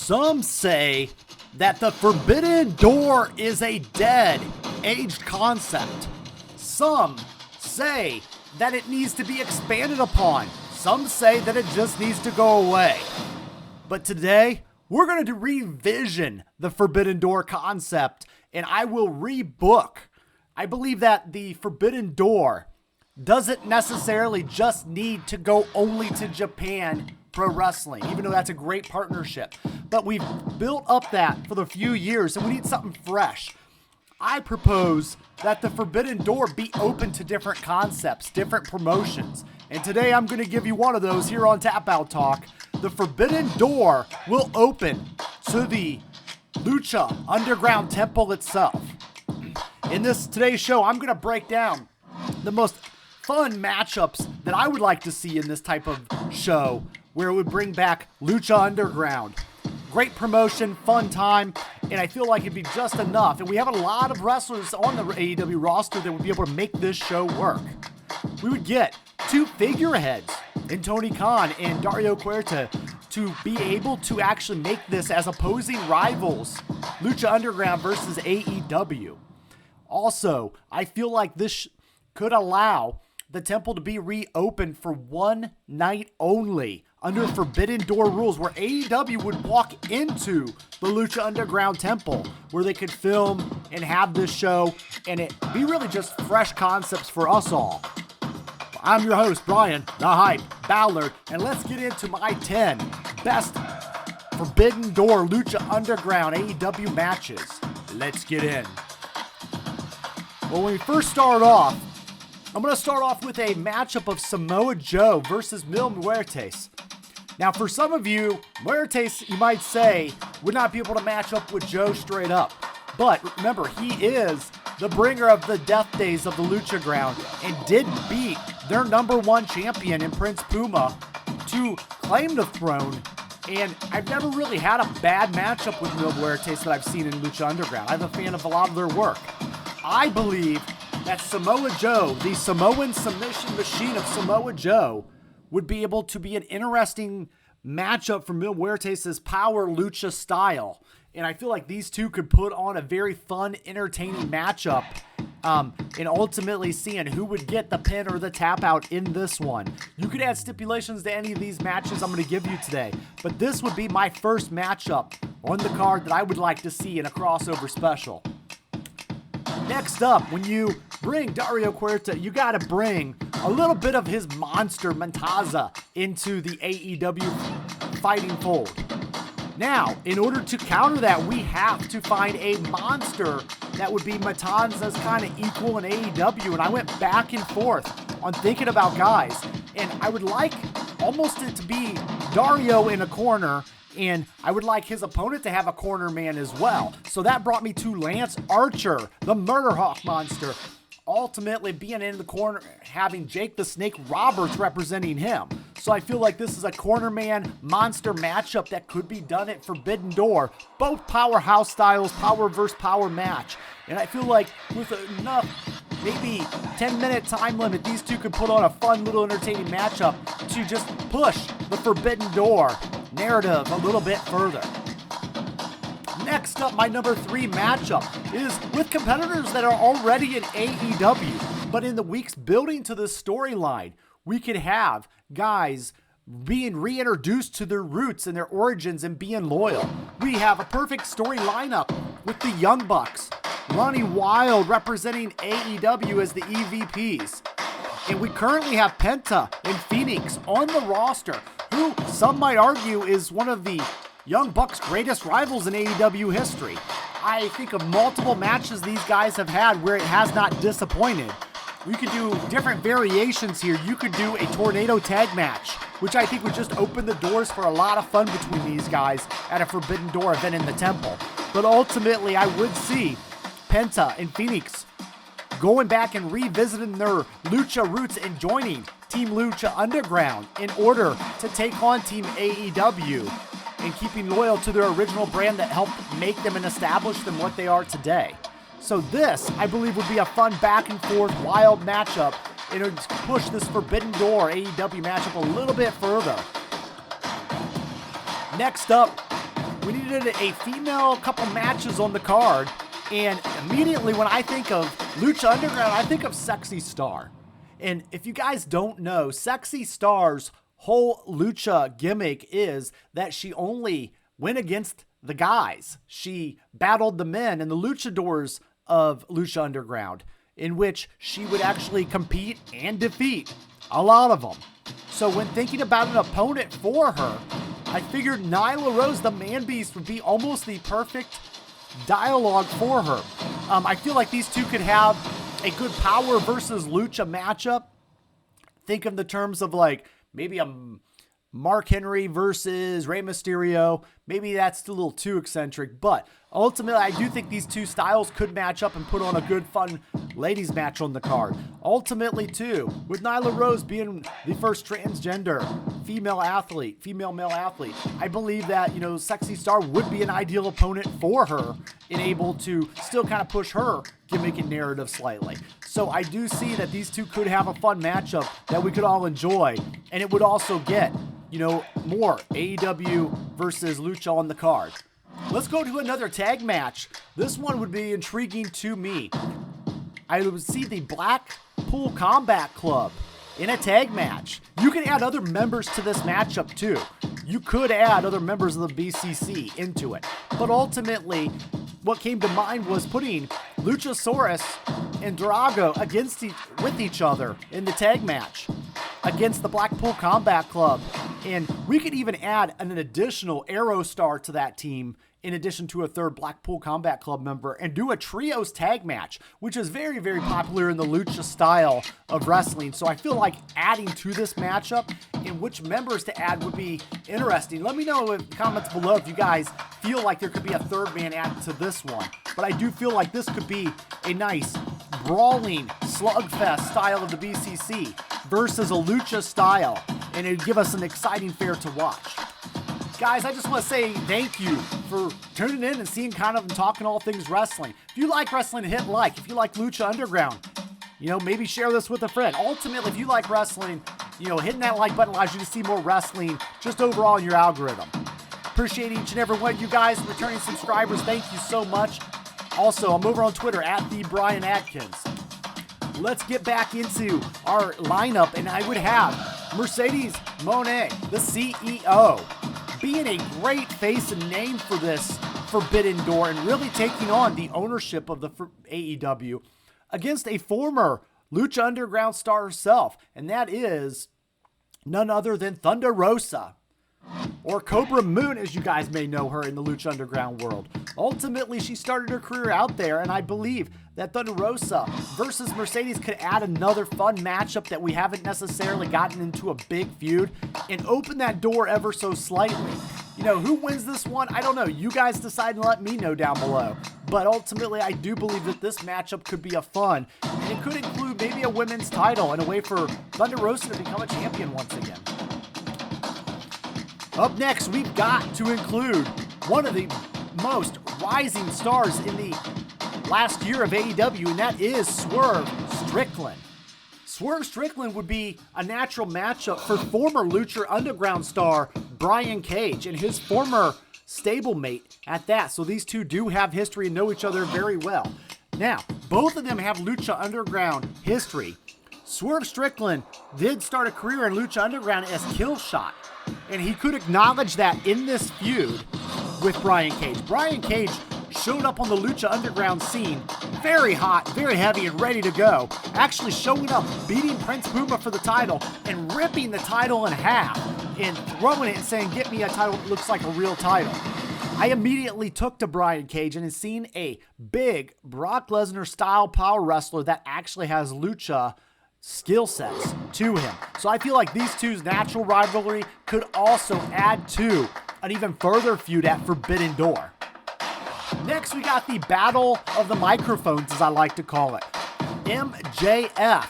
Some say that the Forbidden Door is a dead, aged concept. Some say that it needs to be expanded upon. Some say that it just needs to go away. But today, we're going to revision the Forbidden Door concept, and I will rebook. I believe that the Forbidden Door doesn't necessarily just need to go only to Japan Pro Wrestling, even though that's a great partnership. But we've built up that for the few years, and we need something fresh. I propose that the Forbidden Door be open to different concepts, different promotions. And today I'm going to give you one of those here on Tap Out Talk. The Forbidden Door will open to the Lucha Underground Temple itself. In today's show, I'm going to break down the most fun matchups that I would like to see in this type of show, where it would bring back Lucha Underground. Great promotion, fun time, and I feel like it'd be just enough. And we have a lot of wrestlers on the AEW roster that would be able to make this show work. We would get two figureheads in Tony Khan and Dario Cuerta to be able to actually make this as opposing rivals, Lucha Underground versus AEW. Also, I feel like this could allow the temple to be reopened for one night only under Forbidden Door rules, where AEW would walk into the Lucha Underground temple, where they could film and have this show, and it be really just fresh concepts for us all. I'm your host, Bryan, the Hype, Ballard, and let's get into my 10 best Forbidden Door Lucha Underground AEW matches. Let's get in. Well, when we first start off, I'm going to start off with a matchup of Samoa Joe versus Mil Muertes. Now, for some of you, Muertes, you might say, would not be able to match up with Joe straight up. But remember, he is the bringer of the death days of the Lucha Ground and did beat their number one champion in Prince Puma to claim the throne. And I've never really had a bad matchup with Mil Muertes that I've seen in Lucha Underground. I'm a fan of a lot of their work. I believe that Samoa Joe, the Samoan submission machine of Samoa Joe, would be able to be an interesting matchup for Mil Muertes' power lucha style. And I feel like these two could put on a very fun, entertaining matchup, and ultimately seeing who would get the pin or the tap out in this one. You could add stipulations to any of these matches I'm going to give you today, but this would be my first matchup on the card that I would like to see in a crossover special. Next up, when you bring Dario Cuerta, you got to bring a little bit of his monster Matanza into the AEW fighting fold. Now, in order to counter that, we have to find a monster that would be Matanza's kind of equal in AEW. And I went back and forth on thinking about guys. And I would like almost it to be Dario in a corner, and I would like his opponent to have a corner man as well. So that brought me to Lance Archer, the Murder Hawk monster, ultimately being in the corner, having Jake the Snake Roberts representing him. So I feel like this is a corner man monster matchup that could be done at Forbidden Door. Both powerhouse styles, power versus power match. And I feel like with enough, maybe 10-minute time limit, these two could put on a fun little entertaining matchup to just push the Forbidden Door narrative a little bit further. Next up, my number 3 matchup is with competitors that are already in AEW, but in the weeks building to this storyline, we could have guys being reintroduced to their roots and their origins and being loyal. We have a perfect story lineup with the Young Bucks, Ronnie Wild representing AEW as the EVPs. And we currently have Penta and Phoenix on the roster, who some might argue is one of the Young Bucks' greatest rivals in AEW history. I think of multiple matches these guys have had where it has not disappointed. We could do different variations here. You could do a tornado tag match, which I think would just open the doors for a lot of fun between these guys at a Forbidden Door event in the temple. But ultimately, I would see Penta and Phoenix going back and revisiting their Lucha roots and joining Team Lucha Underground in order to take on Team AEW and keeping loyal to their original brand that helped make them and establish them what they are today. So this, I believe, would be a fun back and forth wild matchup, and it would push this Forbidden Door AEW matchup a little bit further. Next up, we needed a female couple matches on the card. And immediately when I think of Lucha Underground, I think of Sexy Star. And if you guys don't know, Sexy Star's whole Lucha gimmick is that she only went against the guys. She battled the men and the luchadors of Lucha Underground, in which she would actually compete and defeat a lot of them. So when thinking about an opponent for her, I figured Nyla Rose, the Man Beast, would be almost the perfect dialogue for her. I feel like these two could have a good power versus Lucha matchup. Think of the terms of like maybe a Mark Henry versus Rey Mysterio. Maybe that's a little too eccentric, but ultimately I do think these two styles could match up and put on a good, fun ladies match on the card. Ultimately too, with Nyla Rose being the first transgender female male athlete, I believe that, you know, Sexy Star would be an ideal opponent for her and able to still kind of push her gimmick and narrative slightly. So I do see that these two could have a fun matchup that we could all enjoy, and it would also get, you know, more AEW versus Lucha on the card. Let's go to another tag match. This one would be intriguing to me. I would see the Blackpool Combat Club in a tag match. You can add other members to this matchup too. You could add other members of the BCC into it. But ultimately, what came to mind was putting Luchasaurus and Drago with each other in the tag match against the Blackpool Combat Club. And we could even add an additional Aerostar to that team in addition to a third Blackpool Combat Club member and do a trios tag match, which is very, very popular in the Lucha style of wrestling. So I feel like adding to this matchup and which members to add would be interesting. Let me know in the comments below if you guys feel like there could be a third man added to this one. But I do feel like this could be a nice brawling slugfest style of the BCC versus a Lucha style, and it would give us an exciting fair to watch. Guys, I just want to say thank you for tuning in and seeing kind of and talking all things wrestling. If you like wrestling, hit like. If you like Lucha Underground, you know, maybe share this with a friend. Ultimately, if you like wrestling, you know, hitting that like button allows you to see more wrestling just overall in your algorithm. Appreciate each and every one of you guys, returning subscribers. Thank you so much. Also, I'm over on Twitter at the Bryan Atkins. Let's get back into our lineup, and I would have Mercedes Moné, the CEO, being a great face and name for this Forbidden Door and really taking on the ownership of the AEW against a former Lucha Underground star herself, and that is none other than Thunder Rosa, or Cobra Moon, as you guys may know her in the Lucha Underground world. Ultimately, she started her career out there, and I believe that Thunder Rosa versus Mercedes could add another fun matchup that we haven't necessarily gotten into a big feud and open that door ever so slightly. You know, who wins this one? I don't know. You guys decide and let me know down below. But ultimately, I do believe that this matchup could be a fun, and it could include maybe a women's title and a way for Thunder Rosa to become a champion once again. Up next, we've got to include one of the most rising stars in the last year of AEW, and that is Swerve Strickland. Swerve Strickland would be a natural matchup for former Lucha Underground star Bryan Cage and his former stablemate at that. So these two do have history and know each other very well. Now, both of them have Lucha Underground history. Swerve Strickland did start a career in Lucha Underground as Killshot, and he could acknowledge that in this feud with Bryan Cage. Bryan Cage showed up on the Lucha Underground scene very hot, very heavy, and ready to go. Actually showing up, beating Prince Puma for the title, and ripping the title in half, and throwing it and saying, "Get me a title that looks like a real title." I immediately took to Bryan Cage and had seen a big Brock Lesnar style power wrestler that actually has Lucha skill sets to him. So I feel like these two's natural rivalry could also add to an even further feud at Forbidden Door. Next, we got the Battle of the Microphones, as I like to call it. MJF.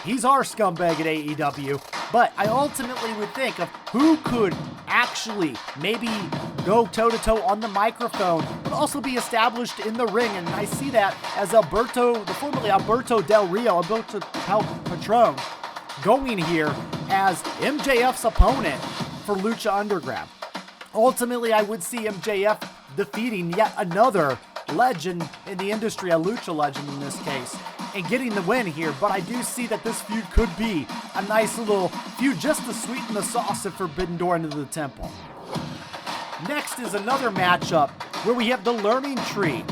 He's our scumbag at AEW, but I ultimately would think of who could actually maybe go toe-to-toe on the microphone, but also be established in the ring. And I see that as formerly Alberto Del Rio, Alberto El Patron, going here as MJF's opponent for Lucha Underground. Ultimately, I would see MJF defeating yet another legend in the industry, a Lucha legend in this case, and getting the win here. But I do see that this feud could be a nice little feud just to sweeten the sauce of Forbidden Door into the Temple. Next is another matchup where we have the Learning Tree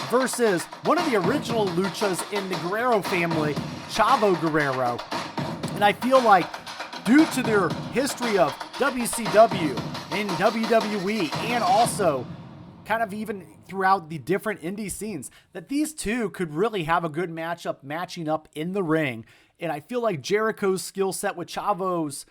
versus one of the original Luchas in the Guerrero family, Chavo Guerrero. And I feel like due to their history of WCW and WWE, and also kind of even throughout the different indie scenes, that these two could really have a good matchup matching up in the ring. And I feel like Jericho's skill set with Chavo's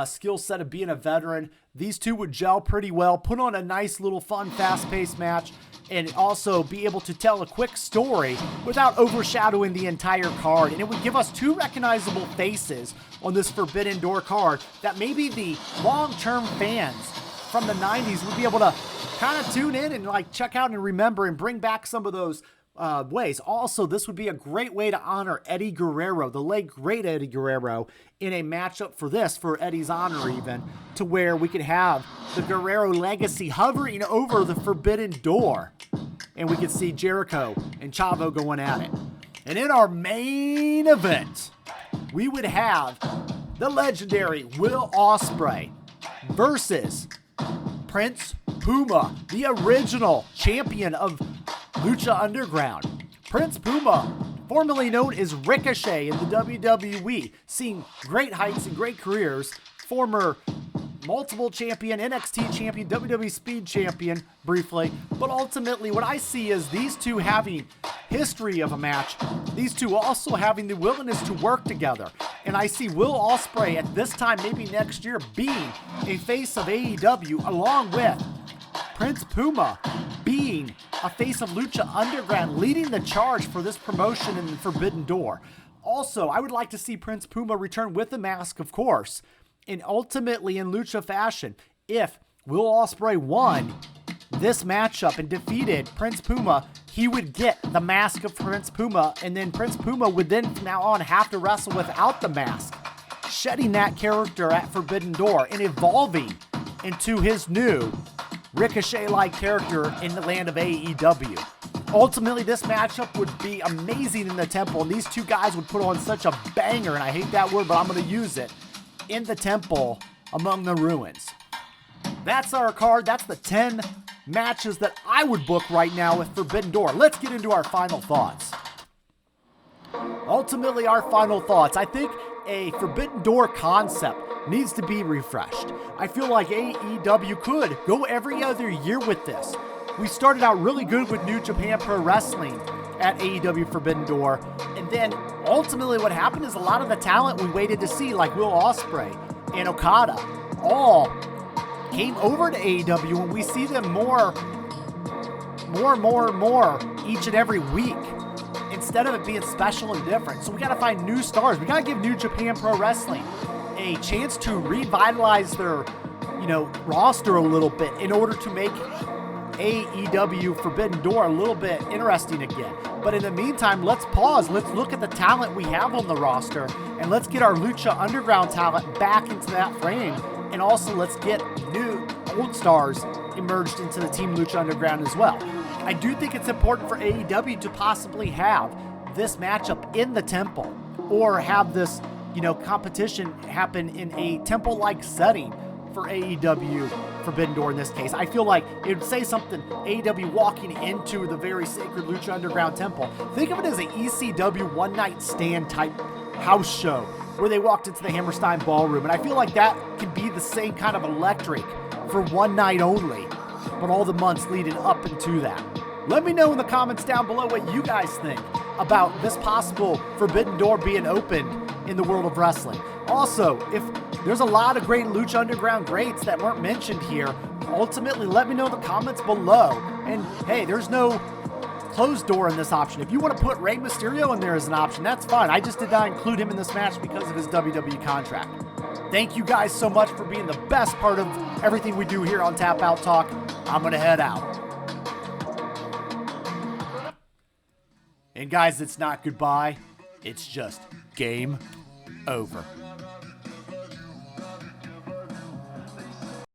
skill set of being a veteran, these two would gel pretty well, put on a nice little fun, fast-paced match, and also be able to tell a quick story without overshadowing the entire card. And it would give us two recognizable faces on this Forbidden Door card that maybe the long-term fans from the 90s would be able to kind of tune in and like check out and remember and bring back some of those ways. Also, this would be a great way to honor Eddie Guerrero, the late great Eddie Guerrero, in a matchup for this, for Eddie's honor even, to where we could have the Guerrero legacy hovering over the Forbidden Door, and we could see Jericho and Chavo going at it. And in our main event, we would have the legendary Will Ospreay versus Prince Puma, the original champion of Lucha Underground. Prince Puma, formerly known as Ricochet in the WWE, seeing great heights and great careers, former multiple champion, NXT champion, WWE Speed champion briefly, but ultimately what I see is these two having history of a match, these two also having the willingness to work together. And I see Will Ospreay at this time, maybe next year, being a face of AEW, along with Prince Puma being a face of Lucha Underground, leading the charge for this promotion in the Forbidden Door. Also, I would like to see Prince Puma return with the mask, of course, and ultimately in Lucha fashion. If Will Ospreay won this matchup and defeated Prince Puma, he would get the mask of Prince Puma, and then Prince Puma would then from now on have to wrestle without the mask, shedding that character at Forbidden Door and evolving into his new Ricochet-like character in the land of AEW. Ultimately, this matchup would be amazing in the Temple, and these two guys would put on such a banger, and I hate that word, but I'm going to use it, in the Temple among the ruins. That's our card. That's the 10 matches that I would book right now with Forbidden Door. Let's get into our final thoughts. Ultimately, our final thoughts. I think a Forbidden Door concept needs to be refreshed. I feel like AEW could go every other year with this. We started out really good with New Japan Pro Wrestling at AEW Forbidden Door, and then ultimately what happened is a lot of the talent we waited to see, like Will Ospreay and Okada, all came over to AEW, and we see them more each and every week, instead of it being special and different. So we gotta find new stars. We gotta give New Japan Pro Wrestling a chance to revitalize their, roster a little bit in order to make AEW Forbidden Door a little bit interesting again. But in the meantime, let's pause. Let's look at the talent we have on the roster, and let's get our Lucha Underground talent back into that frame. And also let's get new old stars emerged into the Team Lucha Underground as well. I do think it's important for AEW to possibly have this matchup in the Temple, or have this, competition happen in a Temple-like setting for AEW Forbidden Door in this case. I feel like it would say something, AEW walking into the very sacred Lucha Underground Temple. Think of it as an ECW one-night stand type house show where they walked into the Hammerstein Ballroom, and I feel like that can be the same kind of electric for one night only, but all the months leading up into that. Let me know in the comments down below what you guys think about this possible Forbidden Door being opened in the world of wrestling. Also, if there's a lot of great Lucha Underground greats that weren't mentioned here, ultimately let me know in the comments below. And hey, there's no closed door in this option. If you want to put Rey Mysterio in there as an option, that's fine. I just did not include him in this match because of his WWE contract. Thank you guys so much for being the best part of everything we do here on Tap Out Talk. I'm going to head out. And guys, it's not goodbye. It's just game over.